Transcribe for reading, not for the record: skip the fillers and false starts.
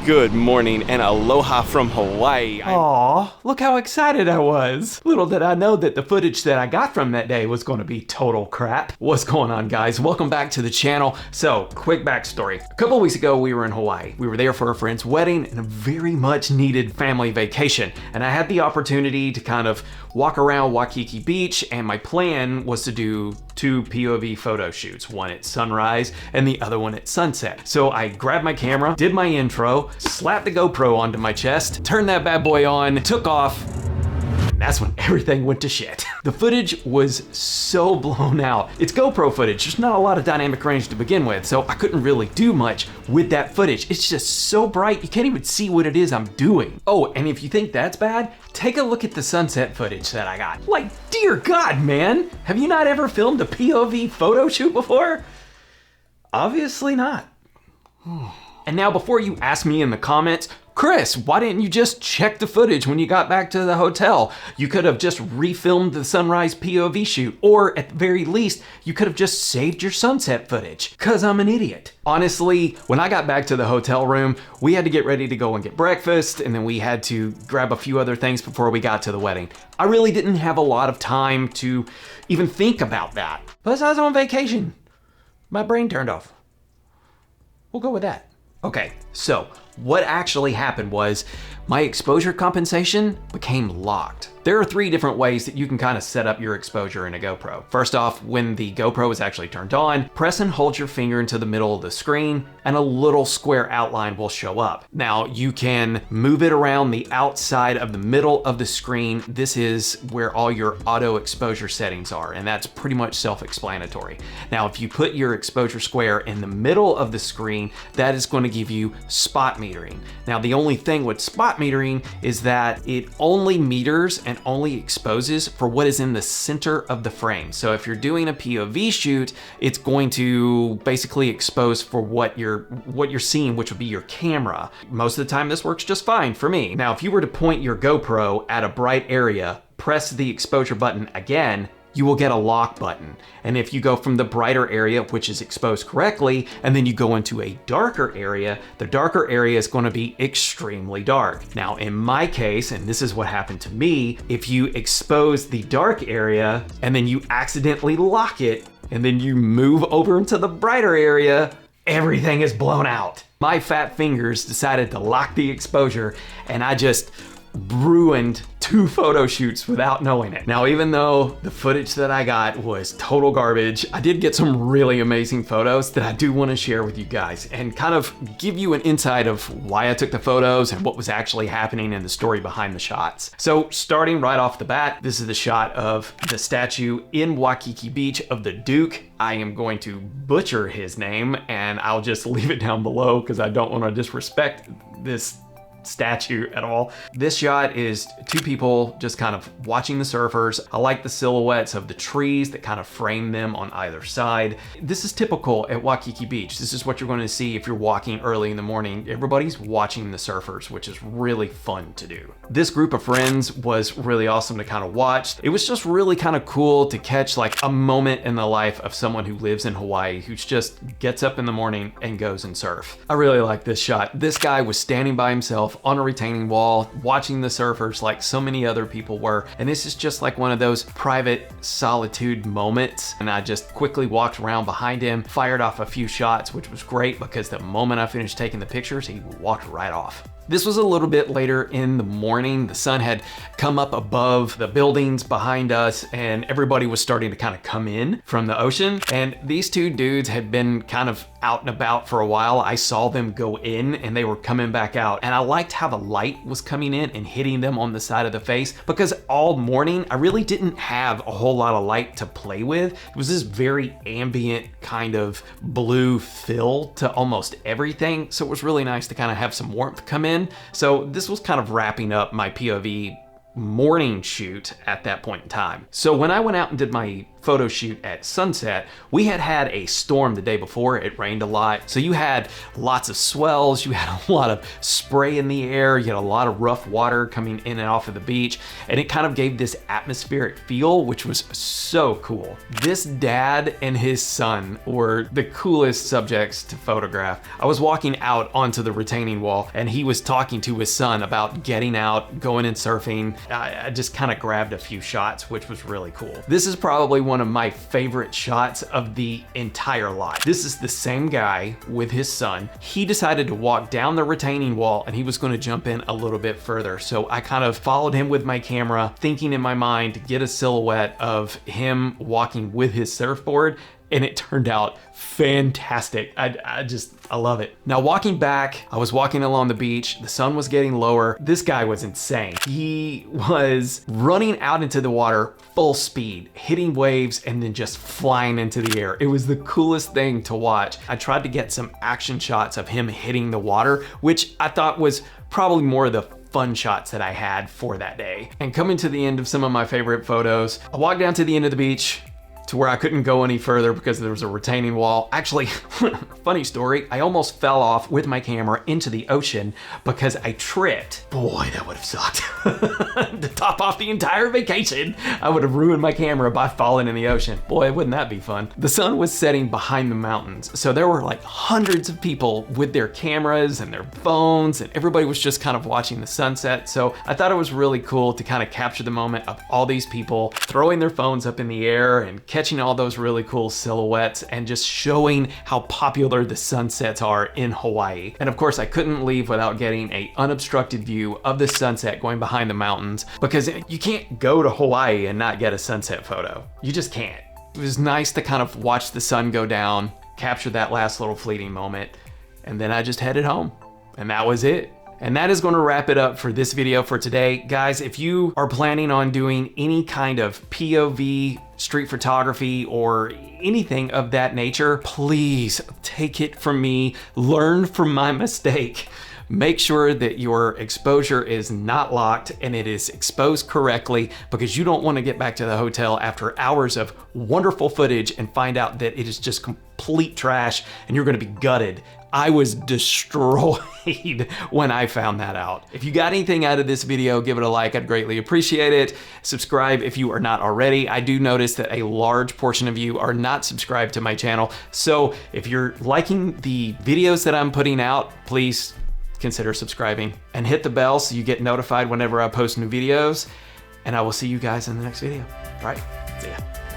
Good morning and aloha from Hawaii. Aw, look how excited I was. Little did I know that the footage that I got from that day was going to be total crap. What's going on, guys? Welcome back to the channel. So, quick backstory. A couple weeks ago, we were in Hawaii. We were there for a friend's wedding and a very much needed family vacation. And I had the opportunity to kind of walk around Waikiki Beach, and my plan was to do 2 POV photo shoots, one at sunrise and the other one at sunset. So I grabbed my camera, did my intro, slapped the GoPro onto my chest, turned that bad boy on, took off, and that's when everything went to shit. The footage was so blown out. It's GoPro footage, there's not a lot of dynamic range to begin with, so I couldn't really do much with that footage. It's just so bright, you can't even see what it is I'm doing. Oh, and if you think that's bad, take a look at the sunset footage that I got. Like, dear God, man, have you not ever filmed a POV photo shoot before? Obviously not. And now before you ask me in the comments, Chris, why didn't you just check the footage when you got back to the hotel? You could have just refilmed the sunrise POV shoot, or at the very least, you could have just saved your sunset footage. 'Cause I'm an idiot. Honestly, when I got back to the hotel room, we had to get ready to go and get breakfast, and then we had to grab a few other things before we got to the wedding. I really didn't have a lot of time to even think about that. Plus, I was on vacation. My brain turned off. We'll go with that. Okay, so what actually happened was my exposure compensation became locked. There are 3 different ways that you can kind of set up your exposure in a GoPro. First off, when the GoPro is actually turned on, press and hold your finger into the middle of the screen and a little square outline will show up. Now you can move it around the outside of the middle of the screen. This is where all your auto exposure settings are, and that's pretty much self-explanatory. Now, if you put your exposure square in the middle of the screen, that is going to give you spot metering. Now, the only thing with spot metering is that it only meters and only exposes for what is in the center of the frame. So if you're doing a POV shoot, it's going to basically expose for what you're seeing, which would be your camera. Most of the time this works just fine for me. Now, if you were to point your GoPro at a bright area, press the exposure button again, you will get a lock button. And if you go from the brighter area, which is exposed correctly, and then you go into a darker area, the darker area is going to be extremely dark. Now, in my case, and this is what happened to me, if you expose the dark area and then you accidentally lock it, and then you move over into the brighter area, everything is blown out. My fat fingers decided to lock the exposure, and I just ruined 2 photo shoots without knowing it. Now, even though the footage that I got was total garbage, I did get some really amazing photos that I do want to share with you guys and kind of give you an insight of why I took the photos and what was actually happening in the story behind the shots. So starting right off the bat, this is the shot of the statue in Waikiki Beach of the Duke. I am going to butcher his name, and I'll just leave it down below because I don't want to disrespect this statue at all. This shot is 2 people just kind of watching the surfers. I like the silhouettes of the trees that kind of frame them on either side. This is typical at Waikiki Beach. This is what you're going to see if you're walking early in the morning. Everybody's watching the surfers, which is really fun to do. This group of friends was really awesome to kind of watch. It was just really kind of cool to catch like a moment in the life of someone who lives in Hawaii, who just gets up in the morning and goes and surf. I really like this shot. This guy was standing by himself on a retaining wall, watching the surfers like so many other people were. And this is just like one of those private solitude moments. And I just quickly walked around behind him, fired off a few shots, which was great because the moment I finished taking the pictures, he walked right off. This was a little bit later in the morning. The sun had come up above the buildings behind us and everybody was starting to kind of come in from the ocean. And these 2 dudes had been kind of out and about for a while. I saw them go in and they were coming back out. And I liked how the light was coming in and hitting them on the side of the face, because all morning I really didn't have a whole lot of light to play with. It was this very ambient kind of blue fill to almost everything. So it was really nice to kind of have some warmth come in. So this was kind of wrapping up my POV morning shoot at that point in time. So when I went out and did my photo shoot at sunset, we had a storm the day before. It rained a lot. So you had lots of swells, you had a lot of spray in the air, you had a lot of rough water coming in and off of the beach, and it kind of gave this atmospheric feel, which was so cool. This dad and his son were the coolest subjects to photograph. I was walking out onto the retaining wall and he was talking to his son about getting out, going and surfing. I just kind of grabbed a few shots, which was really cool. This is probably one of my favorite shots of the entire lot. This is the same guy with his son. He decided to walk down the retaining wall and he was going to jump in a little bit further. So I kind of followed him with my camera, thinking in my mind to get a silhouette of him walking with his surfboard, and it turned out fantastic. I love it. Now walking back, I was walking along the beach, the sun was getting lower. This guy was insane. He was running out into the water full speed, hitting waves and then just flying into the air. It was the coolest thing to watch. I tried to get some action shots of him hitting the water, which I thought was probably more of the fun shots that I had for that day. And coming to the end of some of my favorite photos, I walked down to the end of the beach, to where I couldn't go any further because there was a retaining wall. Actually, funny story, I almost fell off with my camera into the ocean because I tripped. Boy, that would have sucked. To top off the entire vacation, I would have ruined my camera by falling in the ocean. Boy, wouldn't that be fun? The sun was setting behind the mountains, so there were like hundreds of people with their cameras and their phones, and everybody was just kind of watching the sunset. So I thought it was really cool to kind of capture the moment of all these people throwing their phones up in the air and catching all those really cool silhouettes and just showing how popular the sunsets are in Hawaii. And of course, I couldn't leave without getting an unobstructed view of the sunset going behind the mountains, because you can't go to Hawaii and not get a sunset photo. You just can't. It was nice to kind of watch the sun go down, capture that last little fleeting moment, and then I just headed home. And that was it. And that is going to wrap it up for this video for today. Guys, if you are planning on doing any kind of POV, street photography, or anything of that nature, please take it from me, learn from my mistake. Make sure that your exposure is not locked and it is exposed correctly, because you don't want to get back to the hotel after hours of wonderful footage and find out that it is just complete trash and you're going to be gutted. I was destroyed when I found that out. If you got anything out of this video, give it a like. I'd greatly appreciate it. Subscribe if you are not already. I do notice that a large portion of you are not subscribed to my channel. So if you're liking the videos that I'm putting out, please consider subscribing and hit the bell so you get notified whenever I post new videos. And I will see you guys in the next video. All right, see ya.